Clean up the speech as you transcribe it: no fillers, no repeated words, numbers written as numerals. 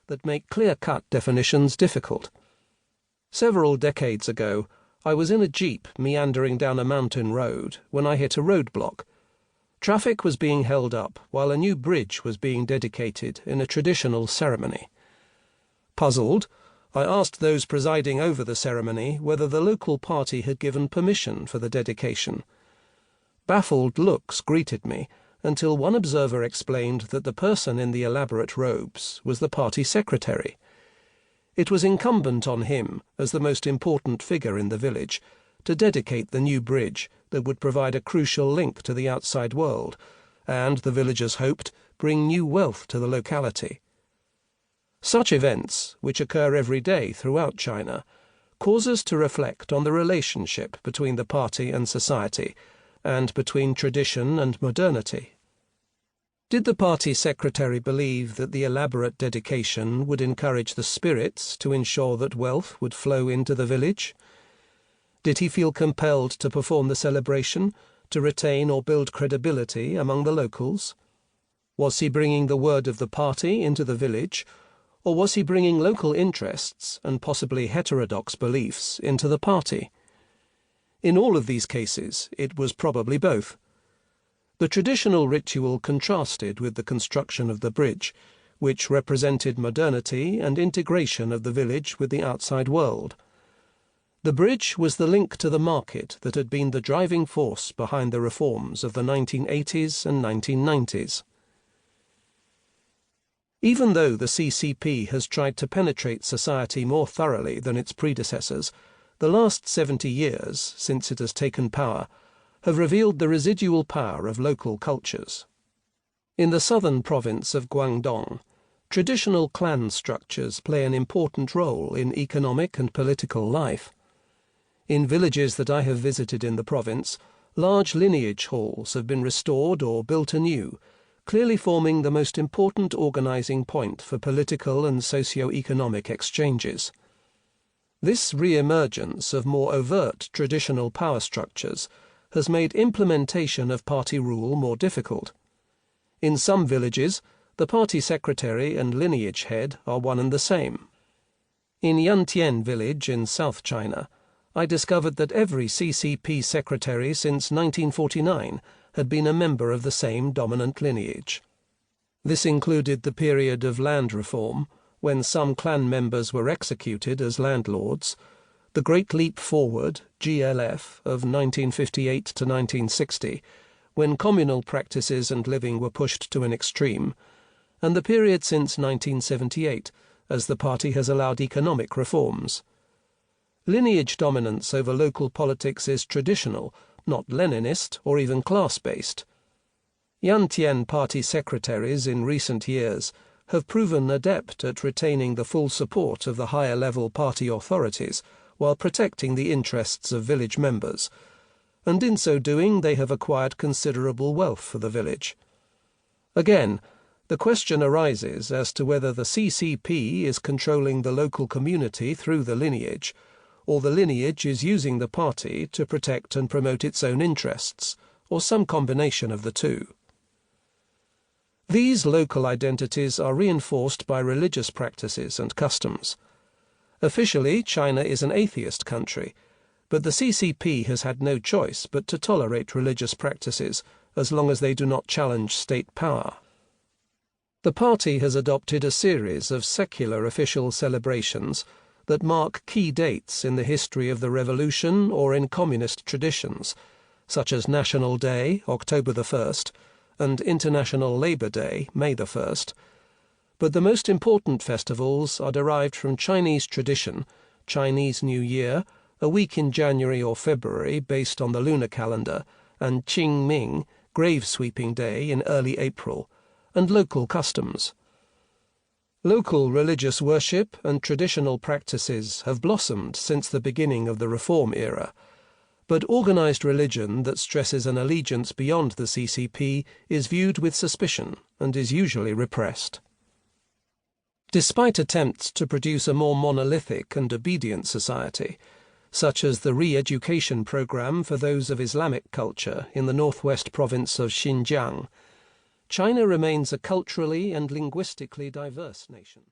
that make clear-cut definitions difficult. Several decades ago, I was in a jeep meandering down a mountain road when I hit a roadblock. Traffic was being held up while a new bridge was being dedicated in a traditional ceremony. Puzzled, I asked those presiding over the ceremony whether the local party had given permission for the dedication. Baffled looks greeted me until one observer explained that the person in the elaborate robes was the party secretary. It was incumbent on him, as the most important figure in the village, to dedicate the new bridge that would provide a crucial link to the outside world, and, the villagers hoped, bring new wealth to the locality. Such events, which occur every day throughout China, cause us to reflect on the relationship between the party and society, and between tradition and modernity. Did the party secretary believe that the elaborate dedication would encourage the spirits to ensure that wealth would flow into the village? Did he feel compelled to perform the celebration to retain or build credibility among the locals? Was he bringing the word of the party into the village, or was he bringing local interests and possibly heterodox beliefs into the party? In all of these cases, it was probably both. The traditional ritual contrasted with the construction of the bridge, which represented modernity and integration of the village with the outside world. The bridge was the link to the market that had been the driving force behind the reforms of the 1980s and 1990s. Even though the CCP has tried to penetrate society more thoroughly than its predecessors, the last 70 years, since it has taken power, have revealed the residual power of local cultures. In the southern province of Guangdong, traditional clan structures play an important role in economic and political life. In villages that I have visited in the province, large lineage halls have been restored or built anew, clearly forming the most important organizing point for political and socio-economic exchanges. This re-emergence of more overt traditional power structures has made implementation of party rule more difficult. In some villages, the party secretary and lineage head are one and the same. In Yantian village in South China, I discovered that every CCP secretary since 1949 had been a member of the same dominant lineage. This included the period of land reform, when some clan members were executed as landlords, the Great Leap Forward, GLF, of 1958 to 1960, when communal practices and living were pushed to an extreme, and the period since 1978, as the party has allowed economic reforms. Lineage dominance over local politics is traditional, not Leninist or even class-based. Yantian party secretaries in recent years have proven adept at retaining the full support of the higher-level party authorities while protecting the interests of village members, and in so doing they have acquired considerable wealth for the village. Again, the question arises as to whether the CCP is controlling the local community through the lineage, or the lineage is using the party to protect and promote its own interests, or some combination of the two. These local identities are reinforced by religious practices and customs. Officially, China is an atheist country, but the CCP has had no choice but to tolerate religious practices as long as they do not challenge state power. The party has adopted a series of secular official celebrations that mark key dates in the history of the revolution or in communist traditions, such as National Day, October the 1st, and International Labour Day, May the 1st. But the most important festivals are derived from Chinese tradition, Chinese New Year, a week in January or February based on the lunar calendar, and Qingming, grave sweeping day in early April, and local customs. Local religious worship and traditional practices have blossomed since the beginning of the Reform era, but organized religion that stresses an allegiance beyond the CCP is viewed with suspicion and is usually repressed. Despite attempts to produce a more monolithic and obedient society, such as the re-education program for those of Islamic culture in the northwest province of Xinjiang, China remains a culturally and linguistically diverse nation.